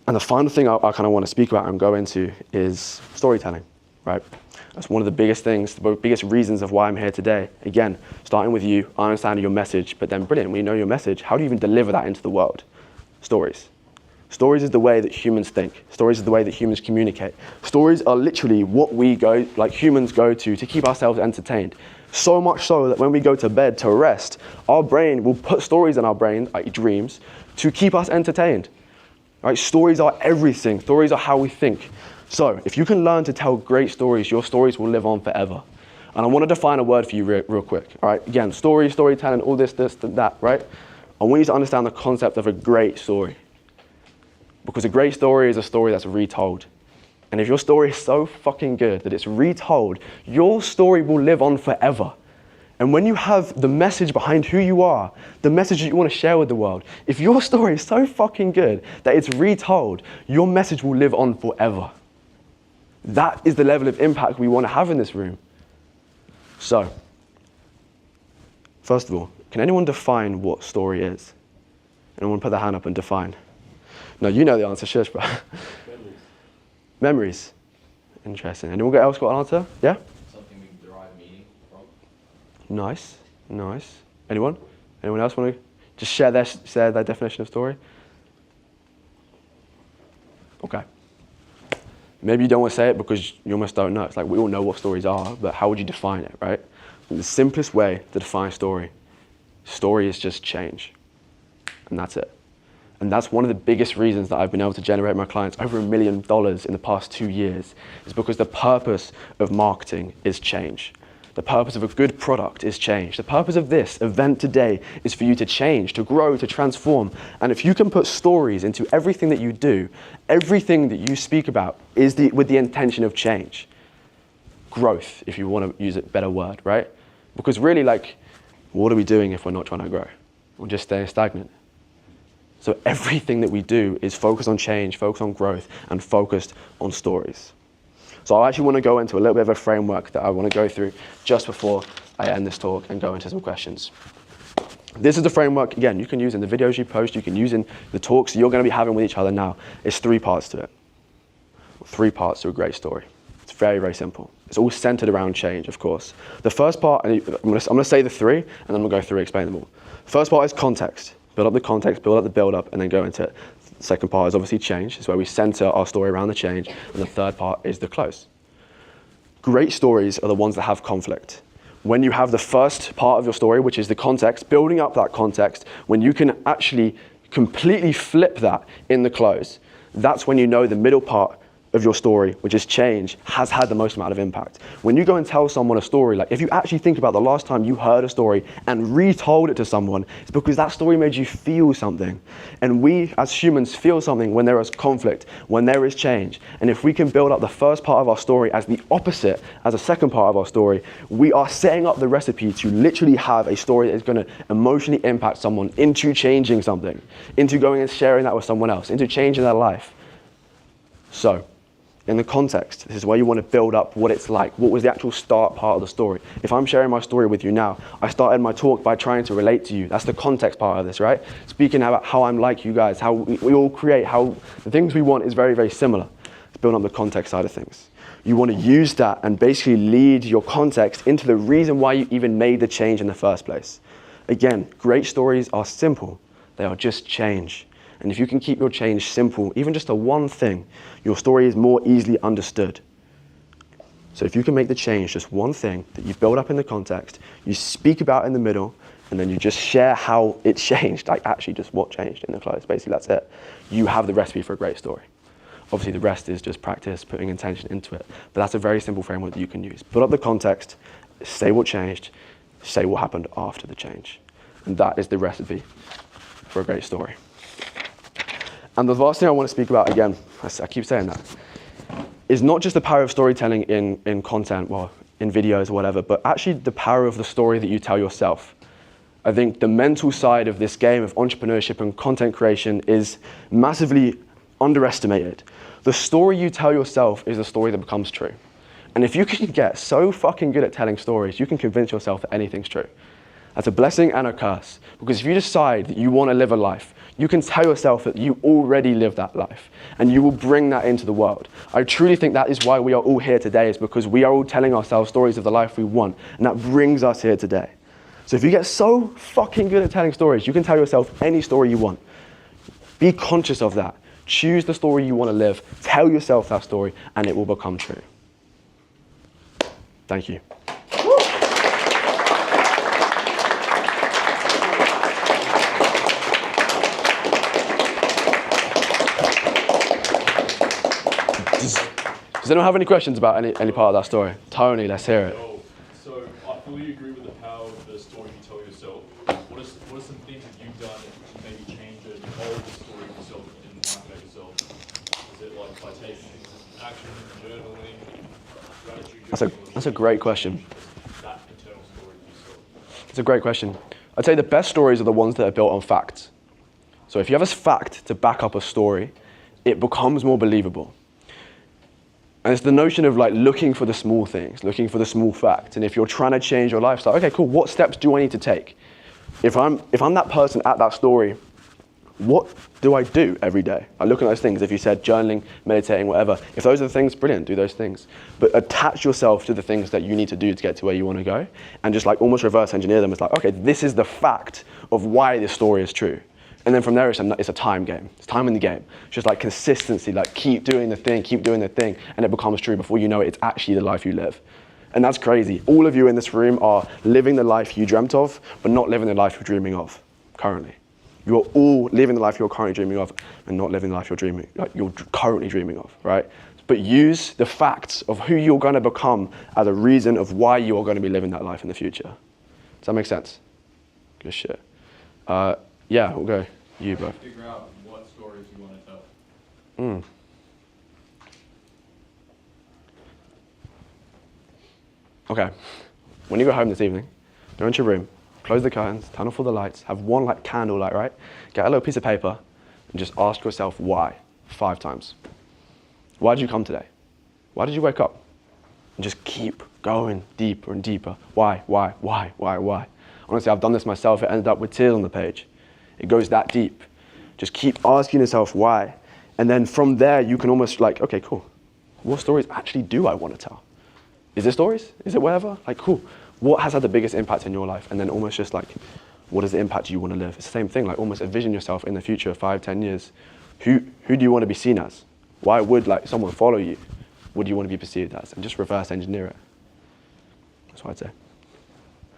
And the final thing I kind of want to speak about and go into is storytelling, right? That's one of the biggest things, the biggest reasons of why I'm here today. Again, starting with you, understanding your message, but then brilliant, when you know your message, how do you even deliver that into the world? Stories. Stories is the way that humans think. Stories is the way that humans communicate. Stories are literally what humans go to keep ourselves entertained. So much so that when we go to bed to rest, our brain will put stories in our brain, like dreams, to keep us entertained. Right? Stories are everything. Stories are how we think. So if you can learn to tell great stories, your stories will live on forever. And I want to define a word for you real quick. All right? Again, storytelling, all this, that, right? I want you to understand the concept of a great story. Because a great story is a story that's retold. And if your story is so fucking good that it's retold, your story will live on forever. And when you have the message behind who you are, the message that you want to share with the world, if your story is so fucking good that it's retold, your message will live on forever. That is the level of impact we want to have in this room. So, first of all, can anyone define what story is? Anyone put their hand up and define? No, you know the answer, shush, bro. Memories. Interesting. Anyone else got an answer? Yeah? Something we can derive meaning from. Nice. Anyone? Anyone else want to just share their definition of story? Okay. Maybe you don't want to say it because you almost don't know. It's like we all know what stories are, but how would you define it, right? And the simplest way to define story is just change. And that's it. And that's one of the biggest reasons that I've been able to generate my clients over $1 million in the past 2 years, is because the purpose of marketing is change. The purpose of a good product is change. The purpose of this event today is for you to change, to grow, to transform. And if you can put stories into everything that you do, everything that you speak about is with the intention of change. Growth, if you want to use a better word, right? Because really, what are we doing if we're not trying to grow? We're just staying stagnant. So everything that we do is focused on change, focused on growth, and focused on stories. So I actually want to go into a little bit of a framework that I want to go through just before I end this talk and go into some questions. This is the framework, again, you can use in the videos you post, you can use in the talks you're going to be having with each other now. It's 3 parts to it. 3 parts to a great story. It's very, very simple. It's all centered around change, of course. The first part, I'm going to say the 3, and then we'll go through and explain them all. First part is context. Build up the context, build up the build-up, and then go into it. The second part is obviously change. It's where we center our story around the change. And the third part is the close. Great stories are the ones that have conflict. When you have the first part of your story, which is the context, building up that context, when you can actually completely flip that in the close, that's when you know the middle part of your story, which is change, has had the most amount of impact. When you go and tell someone a story, if you actually think about the last time you heard a story and retold it to someone, it's because that story made you feel something. And we as humans feel something when there is conflict, when there is change. And if we can build up the first part of our story as the opposite, as a second part of our story, we are setting up the recipe to literally have a story that is going to emotionally impact someone into changing something, into going and sharing that with someone else, into changing their life. So, in the context, this is where you want to build up what it's like. What was the actual start part of the story? If I'm sharing my story with you now, I started my talk by trying to relate to you. That's the context part of this, right? Speaking about how I'm like you guys, how we all create, how the things we want is very, very similar. It's building up the context side of things. You want to use that and basically lead your context into the reason why you even made the change in the first place. Again, great stories are simple. They are just change. And if you can keep your change simple, even just a one thing, your story is more easily understood. So if you can make the change just one thing that you've built up in the context, you speak about in the middle, and then you just share how it changed, actually just what changed in the close, basically that's it. You have the recipe for a great story. Obviously the rest is just practice, putting intention into it. But that's a very simple framework that you can use. Put up the context, say what changed, say what happened after the change. And that is the recipe for a great story. And the last thing I want to speak about, again, I keep saying that, is not just the power of storytelling in content, in videos or whatever, but actually the power of the story that you tell yourself. I think the mental side of this game of entrepreneurship and content creation is massively underestimated. The story you tell yourself is the story that becomes true. And if you can get so fucking good at telling stories, you can convince yourself that anything's true. That's a blessing and a curse. Because if you decide that you want to live a life, You can tell yourself that you already live that life and you will bring that into the world. I truly think that is why we are all here today, is because we are all telling ourselves stories of the life we want, and that brings us here today. So if you get so fucking good at telling stories, you can tell yourself any story you want. Be conscious of that. Choose the story you want to live, tell yourself that story, and it will become true. Thank you. Does anyone have any questions about any part of that story? Tony, let's hear it. So I fully agree with the power of the story you tell yourself. What are some things that you've done to maybe change it, mold the story of yourself that didn't like about yourself? Is it like by taking action, journaling, gratitude? That's a great question. That internal story of yourself. It's a great question. I'd say the best stories are the ones that are built on facts. So if you have a fact to back up a story, it becomes more believable. And it's the notion of like looking for the small things, looking for the small facts. And if you're trying to change your lifestyle, okay, cool, what steps do I need to take? If I'm that person at that story, what do I do every day? I look at those things. If you said journaling, meditating, whatever, if those are the things, brilliant, do those things. But attach yourself to the things that you need to do to get to where you want to go, and just like almost reverse engineer them. It's like, okay, this is the fact of why this story is true. And then from there, it's a time game. It's time in the game. It's just like consistency, like keep doing the thing, and it becomes true. Before you know it, it's actually the life you live. And that's crazy. All of you in this room are living the life you dreamt of, but not living the life you're dreaming of currently. You are all living the life you're currently dreaming of, and not living the life you're currently dreaming of, right? But use the facts of who you're going to become as a reason of why you are going to be living that life in the future. Does that make sense? Good shit. Yeah, we'll go. You, bro. Figure out what stories you want to tell. Okay. When you go home this evening, go into your room, close the curtains, turn off all the lights, have one like candle light, right? Get a little piece of paper and just ask yourself why 5 times. Why did you come today? Why did you wake up? And just keep going deeper and deeper. Why? Honestly, I've done this myself. It ended up with tears on the page. It goes that deep. Just keep asking yourself why. And then from there, you can almost like, okay, cool. What stories actually do I want to tell? Is it stories? Is it whatever? Like, cool. What has had the biggest impact in your life? And then almost just like, what is the impact you want to live? It's the same thing, like almost envision yourself in the future, 5, 10 years. Who do you want to be seen as? Why would like someone follow you? What do you want to be perceived as? And just reverse engineer it. That's what I'd say.